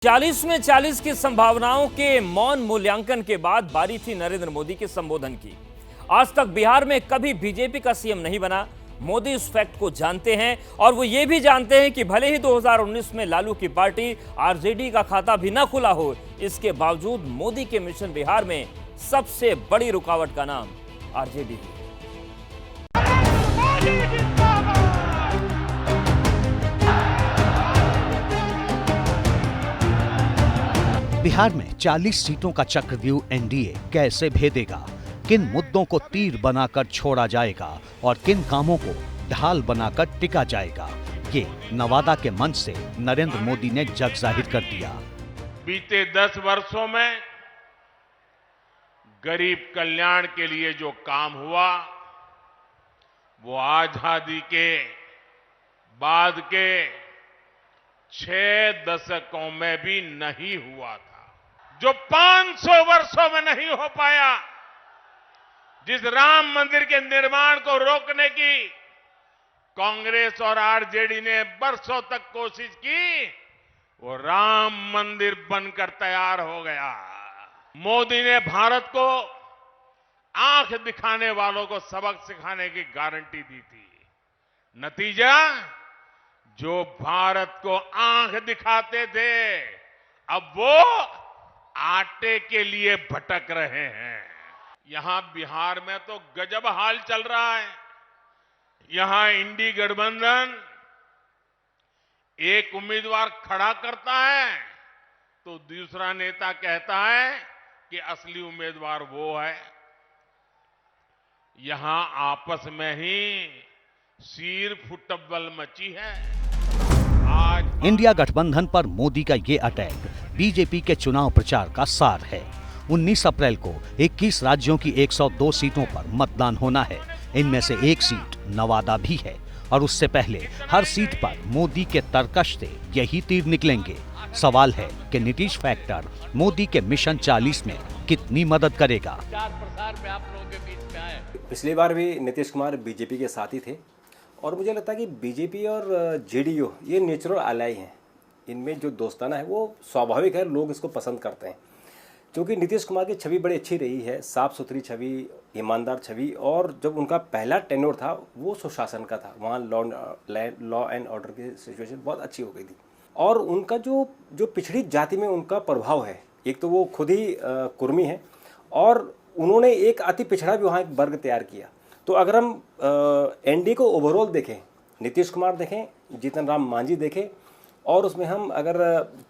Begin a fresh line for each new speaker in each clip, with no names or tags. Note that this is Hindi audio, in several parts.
40 में 40 की संभावनाओं के मौन मूल्यांकन के बाद बारी थी नरेंद्र मोदी के संबोधन की। आज तक बिहार में कभी बीजेपी का सीएम नहीं बना। मोदी इस फैक्ट को जानते हैं और वो ये भी जानते हैं कि भले ही 2019 में लालू की पार्टी आरजेडी का खाता भी ना खुला हो, इसके बावजूद मोदी के मिशन बिहार में सबसे बड़ी रुकावट का नाम आरजेडी है।
बिहार में 40 सीटों का चक्रव्यूह एनडीए कैसे भेदेगा? किन मुद्दों को तीर बनाकर छोड़ा जाएगा और किन कामों को ढाल बनाकर टिका जाएगा? ये नवादा के मंच से नरेंद्र मोदी ने जग जाहिर कर दिया।
बीते 10 वर्षों में गरीब कल्याण के लिए जो काम हुआ वो आजादी के बाद के 6 दशकों में भी नहीं हुआ था। जो 500 वर्षों में नहीं हो पाया, जिस राम मंदिर के निर्माण को रोकने की कांग्रेस और आरजेडी ने बरसों तक कोशिश की, वो राम मंदिर बनकर तैयार हो गया। मोदी ने भारत को आंख दिखाने वालों को सबक सिखाने की गारंटी दी थी। नतीजा, जो भारत को आंख दिखाते थे, अब वो आटे के लिए भटक रहे हैं। यहां बिहार में तो गजब हाल चल रहा है। यहां इंडी गठबंधन एक उम्मीदवार खड़ा करता है तो दूसरा नेता कहता है कि असली उम्मीदवार वो है। यहां आपस में ही सिर फुटबॉल मची है। आज
इंडिया गठबंधन पर मोदी का ये अटैक बीजेपी के चुनाव प्रचार का सार है। 19 अप्रैल को 21 राज्यों की 102 सीटों पर मतदान होना है। इनमें से एक सीट नवादा भी है और उससे पहले हर सीट पर मोदी के तरकश से यही तीर निकलेंगे। सवाल है कि नीतीश फैक्टर मोदी के मिशन 40 में कितनी मदद करेगा।
पिछली बार भी नीतीश कुमार बीजेपी के साथ ही थे और मुझे लगता है कि बीजेपी और जेडीयू ये नेचुरल अलाई हैं। इनमें जो दोस्ताना है वो स्वाभाविक है, लोग इसको पसंद करते हैं क्योंकि नीतीश कुमार की छवि बड़ी अच्छी रही है, साफ सुथरी छवि, ईमानदार छवि। और जब उनका पहला टेन्योर था वो सुशासन का था, वहाँ लॉ एंड ऑर्डर की सिचुएशन बहुत अच्छी हो गई थी। और उनका जो पिछड़ी जाति में उनका प्रभाव है, एक तो वो खुद ही कुर्मी है और उन्होंने एक अति पिछड़ा भी वहाँ एक वर्ग तैयार किया। तो अगर हम एनडीए को ओवरऑल देखें, नीतीश कुमार देखें, जीतन राम मांझी देखें और उसमें हम अगर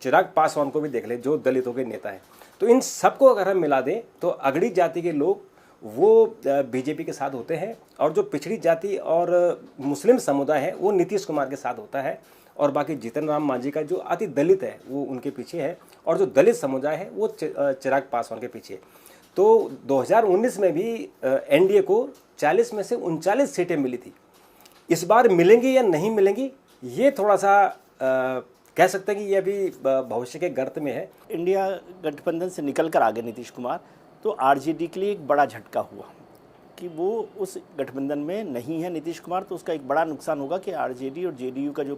चिराग पासवान को भी देख लें जो दलितों के नेता हैं, तो इन सबको अगर हम मिला दें तो अगड़ी जाति के लोग वो बीजेपी के साथ होते हैं और जो पिछड़ी जाति और मुस्लिम समुदाय है वो नीतीश कुमार के साथ होता है और बाकी जीतन राम मांझी का जो अति दलित है वो उनके पीछे है और जो दलित समुदाय है वो चिराग पासवान के पीछे है। तो 2019 में भी एनडीए को 40 में से 39 सीटें मिली थी। इस बार मिलेंगी या नहीं मिलेंगी ये थोड़ा सा कह सकते हैं कि ये अभी भविष्य के गर्त में है।
इंडिया गठबंधन से निकल कर आ गए नीतीश कुमार, तो आरजेडी के लिए एक बड़ा झटका हुआ कि वो उस गठबंधन में नहीं है नीतीश कुमार। तो उसका एक बड़ा नुकसान होगा कि आरजेडी और जेडीयू का जो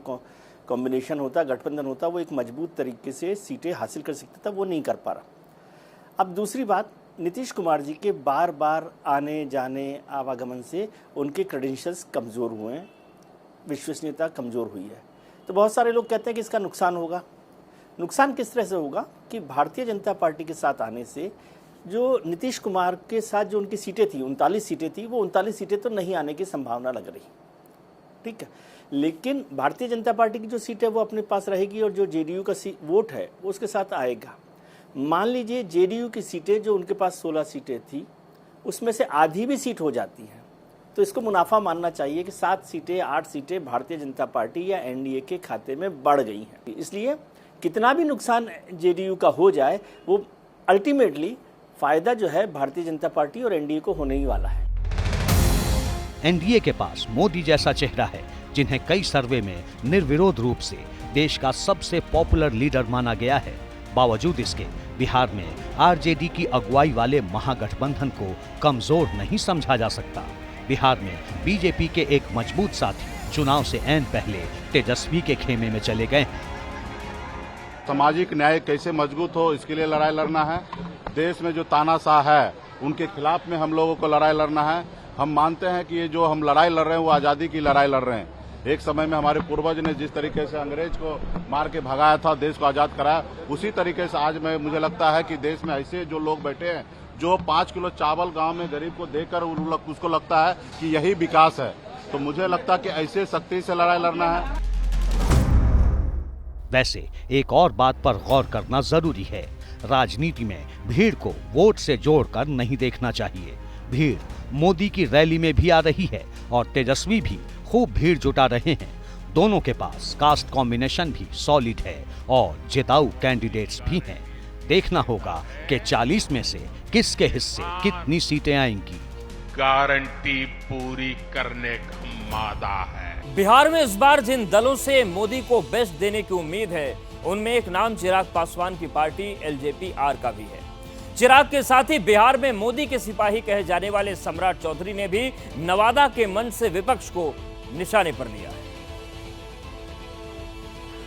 कॉम्बिनेशन होता, गठबंधन होता, वो एक मजबूत तरीके से सीटें हासिल कर सकता था, वो नहीं कर पा रहा। अब दूसरी बात, नीतीश कुमार जी के बार बार आने जाने आवागमन से उनके क्रेडेंशियल्स कमज़ोर हुए हैं, विश्वसनीयता कमज़ोर हुई है। तो बहुत सारे लोग कहते हैं कि इसका नुकसान होगा। नुकसान किस तरह से होगा कि भारतीय जनता पार्टी के साथ आने से जो नीतीश कुमार के साथ जो उनकी सीटें थी, 39 सीटें थी, वो 39 सीटें तो नहीं आने की संभावना लग रही, ठीक है। लेकिन भारतीय जनता पार्टी की जो सीट है वो अपने पास रहेगी और जो जेडीयू का वोट है वो उसके साथ आएगा। मान लीजिए जेडीयू की सीटें जो उनके पास 16 सीटें थी उसमें से आधी भी सीट हो जाती हैं, तो इसको मुनाफा मानना चाहिए कि 7 सीटें 8 सीटें भारतीय जनता पार्टी या एनडीए के खाते में बढ़ गई हैं। इसलिए कितना भी नुकसान जेडीयू का हो जाए, वो अल्टीमेटली फायदा जो है भारतीय जनता पार्टी और एनडीए को होने ही वाला है।
एनडीए के पास मोदी जैसा चेहरा है जिन्हें कई सर्वे में निर्विरोध रूप से देश का सबसे पॉपुलर लीडर माना गया है। बावजूद इसके बिहार में आरजेडी की अगुवाई वाले महागठबंधन को कमजोर नहीं समझा जा सकता। बिहार में बीजेपी के एक मजबूत साथी चुनाव से ऐन पहले तेजस्वी के खेमे में चले गए हैं।
सामाजिक न्याय कैसे मजबूत हो, इसके लिए लड़ाई लड़ना है। देश में जो तानाशाह है उनके खिलाफ में हम लोगों को लड़ाई लड़ना है। हम मानते हैं कि ये जो हम लड़ाई लड़ रहे हैं वो आज़ादी की लड़ाई लड़ रहे हैं। एक समय में हमारे पूर्वज ने जिस तरीके से अंग्रेज को मार के भगाया था, देश को आज़ाद कराया, उसी तरीके से आज मुझे लगता है कि देश में ऐसे जो लोग बैठे हैं जो 5 किलो चावल गांव में गरीब को देकर उसको लगता है कि यही विकास है, तो मुझे लगता है कि ऐसे सख्ती से लड़ाई लड़ना है।
वैसे एक और बात पर गौर करना जरूरी है, राजनीति में भीड़ को वोट से जोड़कर नहीं देखना चाहिए। भीड़ मोदी की रैली में भी आ रही है और तेजस्वी भी खूब भीड़ जुटा रहे हैं। दोनों के पास कास्ट कॉम्बिनेशन भी सॉलिड है और जिताऊ कैंडिडेट्स भी हैं। देखना होगा कि 40 में से किसके हिस्से कितनी सीटें आएंगी।
गारंटी पूरी करने का वादा है।
बिहार में इस बार जिन दलों से मोदी को बेस्ट देने की उम्मीद है, उनमें एक नाम चिराग पासवान की पार्टी एलजेपी-आर का भी है। चिराग के साथ ही बिहार में मोदी के सिपाही कहे जाने वाले सम्राट चौधरी ने भी नवादा के मंच से विपक्ष को निशाने पर लिया है।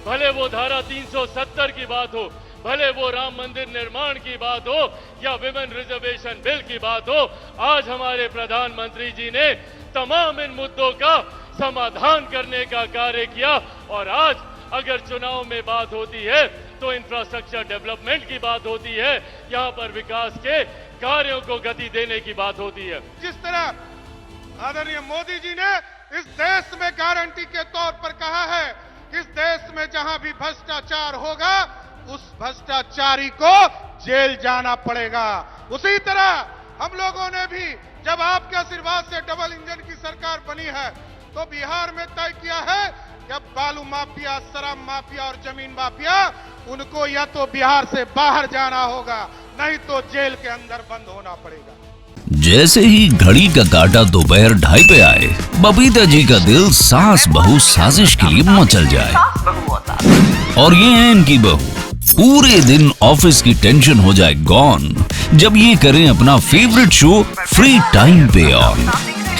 भले वो धारा 370 की बात हो, भले वो राम मंदिर निर्माण की बात हो या विमेन रिजर्वेशन बिल की बात हो, आज हमारे प्रधानमंत्री जी ने तमाम इन मुद्दों का समाधान करने का कार्य किया। और आज अगर चुनाव में बात होती है तो इंफ्रास्ट्रक्चर डेवलपमेंट की बात होती है, यहाँ पर विकास के कार्यों को गति देने की बात होती है।
जिस तरह आदरणीय मोदी जी ने इस देश में गारंटी के तौर पर कहा है कि इस देश में जहां भी भ्रष्टाचार होगा उस भ्रष्टाचारी को जेल जाना पड़ेगा, उसी तरह हम लोगों ने भी जब आपके आशीर्वाद से डबल इंजन की सरकार बनी है तो बिहार में तय किया है कि अब बालू माफिया, शराब माफिया और जमीन माफिया, उनको या तो बिहार से बाहर जाना होगा, नहीं तो जेल के अंदर बंद होना पड़ेगा।
जैसे ही घड़ी का काटा दोपहर 2:30 पे आए, बबीता जी का दिल सास बहू साजिश के लिए मचल जाए। और ये है इनकी बहू, पूरे दिन ऑफिस की टेंशन हो जाए गॉन जब ये करें अपना फेवरेट शो फ्री टाइम पे ऑन।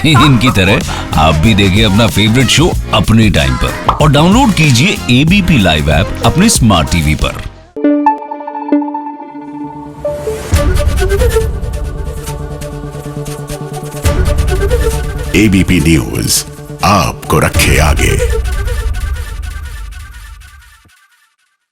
इनकी तरह आप भी देखिए अपना फेवरेट शो अपने टाइम पर और डाउनलोड कीजिए एबीपी लाइव ऐप अपने स्मार्ट टीवी पर।
एबीपी न्यूज आपको रखे आगे।